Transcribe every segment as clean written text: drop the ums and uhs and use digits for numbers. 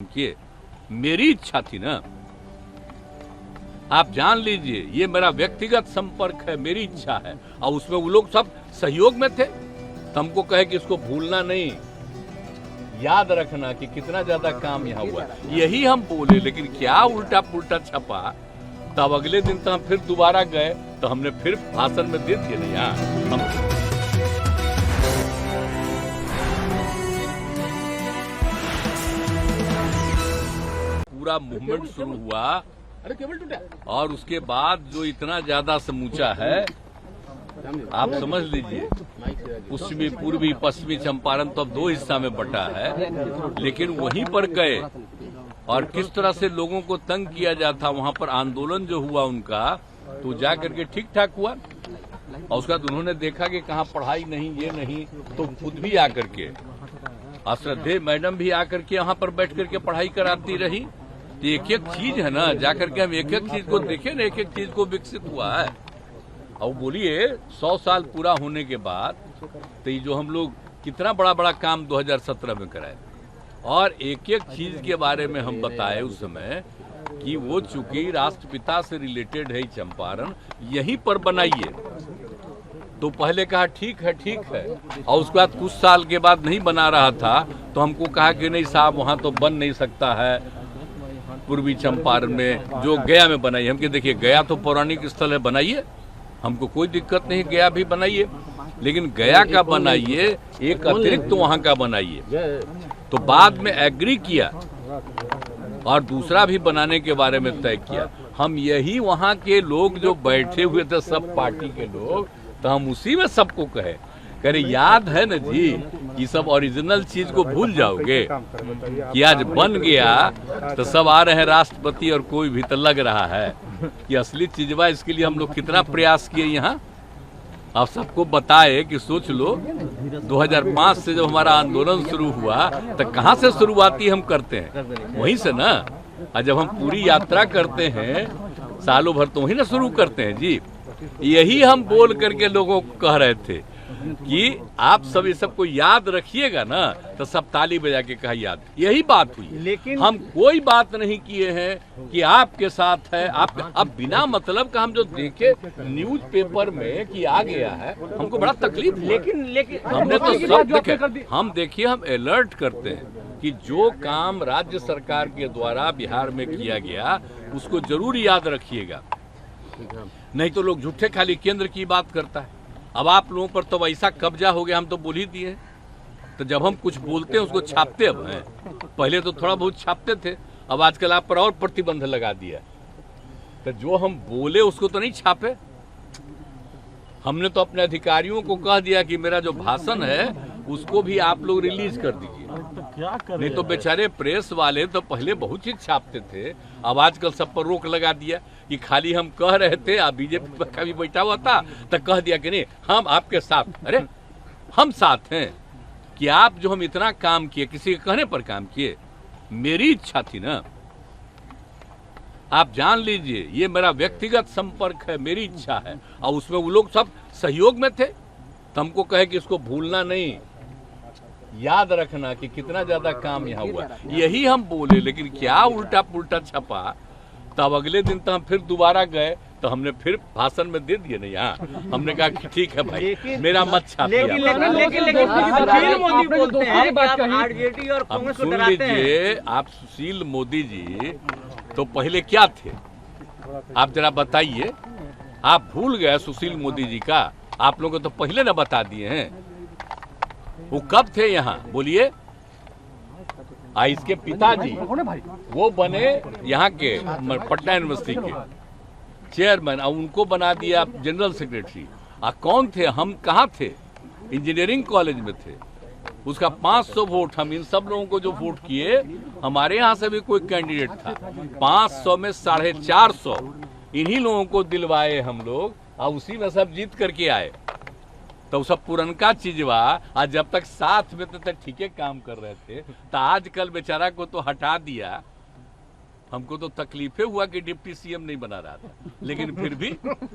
किए, मेरी इच्छा थी ना। आप जान लीजिए ये मेरा व्यक्तिगत संपर्क है, मेरी इच्छा है, और उसमें वो लोग सब सहयोग में थे। तो हमको कहे कि इसको भूलना नहीं, याद रखना कि कितना ज्यादा काम यहाँ हुआ, यही हम बोले। लेकिन क्या उल्टा पुल्टा छपा। तब अगले दिन तो हम फिर दोबारा गए, तो हमने फिर भाषण में दे दिए नहीं। हम पूरा मूवमेंट शुरू हुआ, और उसके बाद जो इतना ज्यादा समूचा है, आप समझ लीजिए। पश्चिमी, पूर्वी, पश्चिमी चंपारण तो अब दो हिस्सा में बटा है, लेकिन वहीं पर गए और किस तरह से लोगों को तंग किया जाता, वहां पर आंदोलन जो हुआ उनका, तो जा करके ठीक ठाक हुआ। और उसके बाद उन्होंने देखा कि कहाँ पढ़ाई नहीं, ये नहीं, तो खुद भी आकर के, श्रद्धेय मैडम भी आकर के यहाँ पर बैठ करके पढ़ाई कराती रही। तो एक एक चीज है ना, जाकर के हम एक एक चीज को देखें ना, एक एक चीज को विकसित हुआ है। और बोलिए 100 साल पूरा होने के बाद तो ये जो हम लोग कितना बड़ा बड़ा काम 2017 में कराए, और एक एक चीज के बारे में हम बताए उस समय कि वो चूंकि राष्ट्रपिता से रिलेटेड है चंपारण, यहीं पर बनाइए। तो पहले कहा ठीक है, और उसके बाद कुछ साल के बाद नहीं बना रहा था, तो हमको कहा कि नहीं साहब वहां तो बन नहीं सकता है, पूर्वी चंपारण में जो गया में बनाइए। हम कहे देखिए गया तो पौराणिक स्थल है, बनाइए, हमको कोई दिक्कत नहीं, गया भी बनाइए, लेकिन गया का बनाइए, एक अतिरिक्त तो वहां का बनाइए। तो बाद में एग्री किया और दूसरा भी बनाने के बारे में तय किया। हम यही वहां के लोग जो बैठे हुए थे, सब पार्टी के लोग, तो हम उसी में सबको कहे, करे याद है न जी, ये सब ओरिजिनल चीज को भूल जाओगे कि आज बन गया तो सब आ रहे हैं राष्ट्रपति, और कोई भी तो लग रहा है कि असली चीजवा। इसके लिए हम लोग कितना प्रयास किए यहाँ, आप सबको बताए कि सोच लो 2005 से जब हमारा आंदोलन शुरू हुआ, तो कहाँ से शुरुआती हम करते हैं, वहीं से ना। और जब हम पूरी यात्रा करते हैं सालों भर, तो वहीं ना शुरू करते हैं जी। यही हम बोल करके लोगों को कह रहे थे कि आप सब ये सबको याद रखिएगा ना, तो सब ताली बजा के कहा याद। यही बात हुई, लेकिन हम कोई बात नहीं किए हैं कि आपके साथ है। आप अब बिना मतलब का हम जो देखे न्यूज़पेपर में कि आ गया है, हमको बड़ा तकलीफ। लेकिन हमने तो सब देखे। हम देखिए, हम अलर्ट करते हैं कि जो काम राज्य सरकार के द्वारा बिहार में किया गया, उसको जरूर याद रखिएगा, नहीं तो लोग झूठे खाली केंद्र की बात करता है। अब आप लोगों पर तो वैसा कब्जा हो गया, हम तो बोल ही दिए। तो जब हम कुछ बोलते हैं उसको छापते अब हैं, पहले तो थोड़ा बहुत छापते थे, अब आजकल आप पर और प्रतिबंध लगा दिया। तो जो हम बोले उसको तो नहीं छापे। हमने तो अपने अधिकारियों को कह दिया कि मेरा जो भाषण है उसको भी आप लोग रिलीज कर दीजिए। नहीं तो बेचारे प्रेस वाले तो पहले बहुत चीज छापते थे, अब आजकल सब पर रोक लगा दिया कि खाली हम कह रहे थे। अब बीजेपी का भी बैठा हुआ था, तो कह दिया कि नहीं हम आपके साथ। अरे हम साथ हैं कि आप जो हम इतना काम किए, किसी के कहने पर काम किए, मेरी इच्छा थी ना। आप जान लीजिए ये मेरा व्यक्तिगत संपर्क है, मेरी इच्छा है, और उसमें वो लोग सब सहयोग में थे। तो हमको कहे कि इसको भूलना नहीं, याद रखना कि कितना ज्यादा काम यहाँ हुआ, यही हम बोले। लेकिन क्या उल्टा पुल्टा छपा। तब अगले दिन तो हम फिर दोबारा गए, तो हमने फिर भाषण में दे दिए नहीं। हमने कहा कि ठीक है भाई, मेरा मत छापिए। अब सुन लीजिए, आप सुशील मोदी जी तो पहले क्या थे, आप जरा बताइए। आप भूल गए सुशील मोदी जी का, आप लोगों को तो पहले ना बता दिए हैं। वो कब थे यहाँ बोलिए। इसके पिताजी वो बने यहाँ के पटना यूनिवर्सिटी के चेयरमैन, और उनको बना दिया जनरल सेक्रेटरी। कौन थे, हम कहाँ थे, इंजीनियरिंग कॉलेज में थे। उसका 500 वोट, हम इन सब लोगों को जो वोट किए, हमारे यहाँ से भी कोई कैंडिडेट था, 500 में 450 इन्हीं लोगों को दिलवाए हम लोग, और उसी में सब जीत करके आए। तो सब पुरनका चीजवा, आज जब तक साथ में तो ठीक है काम कर रहे थे, तो आजकल बेचारा को तो हटा दिया। हमको तो तकलीफे हुआ कि डिप्टी सीएम नहीं बना रहा था, लेकिन फिर भी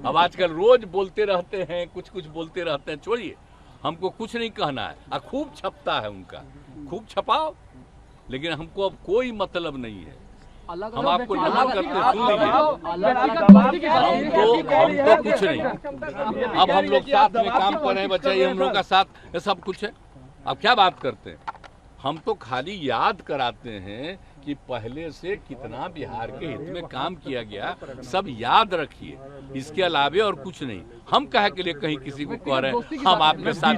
अब आजकल रोज बोलते रहते हैं, कुछ बोलते रहते हैं। छोड़िए, हमको कुछ नहीं कहना है। खूब छपता है उनका, खूब छपाओ, लेकिन हमको अब कोई मतलब नहीं है। हम आपको नमन करते सुन लीजिए, हम तो कुछ नहीं। अब हम लोग साथ में काम कर रहे हैं, बच्चा ये हम लोग का साथ सब कुछ है। अब क्या बात करते हैं, हम तो खाली याद कराते हैं कि पहले से कितना बिहार के हित में काम किया गया, सब याद रखिए। इसके अलावे और कुछ नहीं। हम कहे के लिए कहीं किसी को कह रहे हैं हम आपके साथ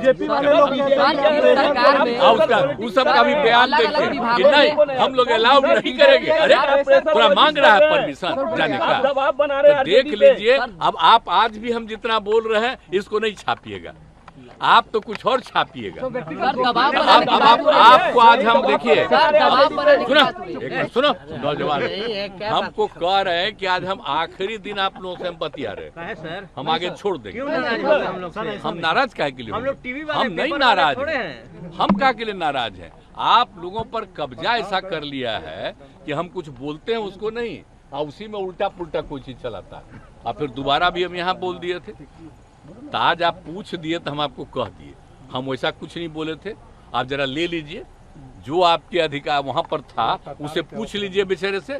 उस सब का भी बयान देखिए कि नहीं हम लोग अलाउ नहीं करेंगे। अरे पूरा मांग रहा है परमिशन जाने का, तो देख लीजिए। अब आप आज भी हम जितना बोल रहे हैं इसको नहीं छापिएगा, आप तो कुछ और छापिएगा। अब आपको आज हम देखिए सुनो नौजवान, हमको कह रहे हैं कि आज हम आखिरी दिन आप लोगों से हम बतिया रहे हैं, हम आगे छोड़ देंगे। हम नाराज काहे के लिए? हम नहीं नाराज हैं। हम काहे के लिए नाराज हैं? आप लोगों पर कब्जा ऐसा कर लिया है कि हम कुछ बोलते हैं उसको नहीं, और उसी में उल्टा पुल्टा कोई चीज चलाता है। और फिर दोबारा भी हम यहाँ बोल दिए थे, तो आज आप पूछ दिए तो हम आपको कह दिए। हम वैसा कुछ नहीं बोले थे। आप जरा ले लीजिए जो आपके अधिकार वहां पर था, उसे पूछ लीजिए बेचारे से।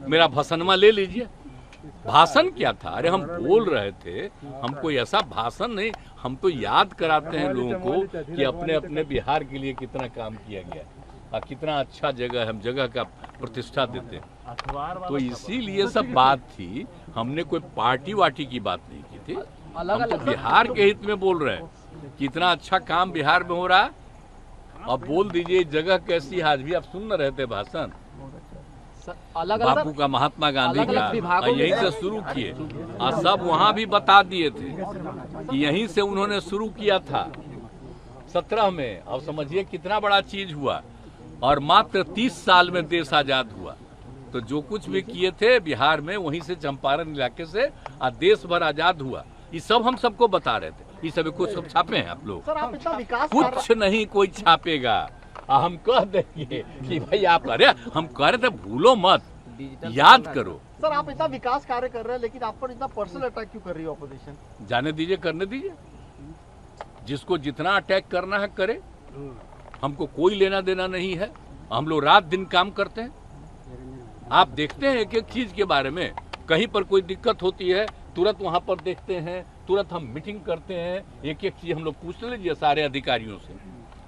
मेरा भाषणमा ले लीजिए। भाषण क्या था? अरे हम बोल रहे थे, हम कोई ऐसा भाषण नहीं, हम तो याद कराते हैं लोगों को कि अपने अपने बिहार के लिए कितना काम किया गया और कितना अच्छा जगह, हम जगह का प्रतिष्ठा देते हैं। तो इसीलिए सब बात थी। हमने कोई पार्टी वार्टी की बात नहीं की थी। हम तो बिहार के हित में बोल रहे हैं कि इतना अच्छा काम बिहार में हो रहा है। अब बोल दीजिए जगह कैसी है। आज भी आप सुन रहे थे भाषण बापू का, महात्मा गांधी का, यहीं से शुरू किए और सब वहां भी बता दिए थे कि यहीं से उन्होंने शुरू किया था 17 में। अब समझिए कितना बड़ा चीज हुआ, और मात्र 30 साल में देश आजाद हुआ। तो जो कुछ भी किए थे बिहार में, वहीं से चंपारण इलाके से और देश भर आजाद हुआ। ये सब हम सबको बता रहे थे। ये सब कुछ सब छापे हैं आप लोग? आप इतना विकास कुछ नहीं कोई छापेगा। हम कह देंगे कि भाई आप, अरे हम कह रहे थे भूलो मत, याद करो। सर आप इतना विकास कार्य कर रहे हैं, लेकिन आप पर इतना पर्सनल अटैक क्यों कर रही है ऑपोजिशन? जाने दीजिए, करने दीजिए। जिसको जितना अटैक करना है करे, हमको कोई लेना देना नहीं है। हम लोग रात दिन काम करते हैं। आप देखते हैं एक एक चीज के बारे में, कहीं पर कोई दिक्कत होती है तुरंत वहां पर देखते हैं, तुरंत हम मीटिंग करते हैं। एक एक चीज हम लोग पूछ लीजिए सारे अधिकारियों से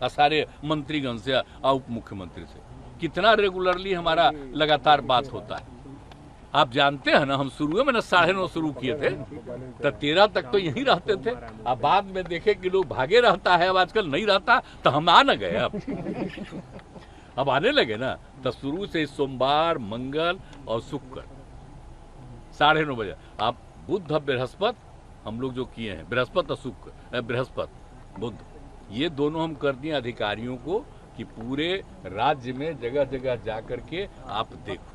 और सारे मंत्रीगण से और उप मुख्यमंत्री से। कितना रेगुलरली हमारा लगातार बात होता है। आप जानते हैं ना, हम शुरू में 9:30 शुरू किए थे तो 13 तक तो यहीं रहते थे। अब बाद में देखे कि लोग भागे रहता है, अब आजकल नहीं रहता, तो हम आ न गए। अब आने लगे ना, तो शुरू से सोमवार, मंगल और शुक्र 9:30 बजे। आप बुध बृहस्पति हम लोग जो किए हैं, बृहस्पति और शुक्र, बृहस्पति बुध, ये दोनों हम कर दिए अधिकारियों को कि पूरे राज्य में जगह जगह जा करके आप देखो।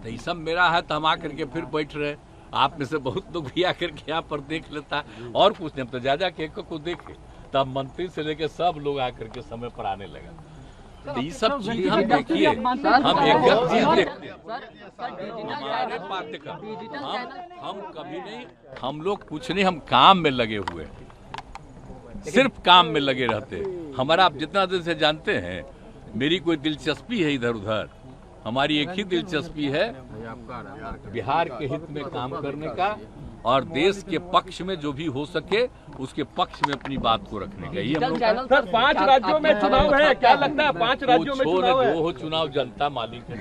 तो ये सब मेरा है, तो हम आकर के फिर बैठ रहे। आप में से बहुत लोग भी आकर के यहाँ पर देख लेता, और कुछ नहीं। तो जा के एक को देखे, तब मंत्री से लेके सब लोग आकर के समय पर आने लगा। तो ये सब चीज हम देखिए, हम एक चीज देखते हैं। हमारे पाठ्यक्रम हम कभी नहीं, हम लोग कुछ नहीं, हम काम में लगे हुए, सिर्फ काम में लगे रहते। हमारा आप जितना दिन से जानते हैं, मेरी कोई दिलचस्पी है इधर उधर। हमारी एक ही दिलचस्पी है, बिहार के हित में काम करने का और देश के पक्ष में जो भी हो सके उसके पक्ष में अपनी बात को रखने का। ये हम लोग। सर 5 राज्यों में चुनाव है, क्या लगता है 5 राज्यों में चुनाव है? जो हो चुनाव जनता मालिक है।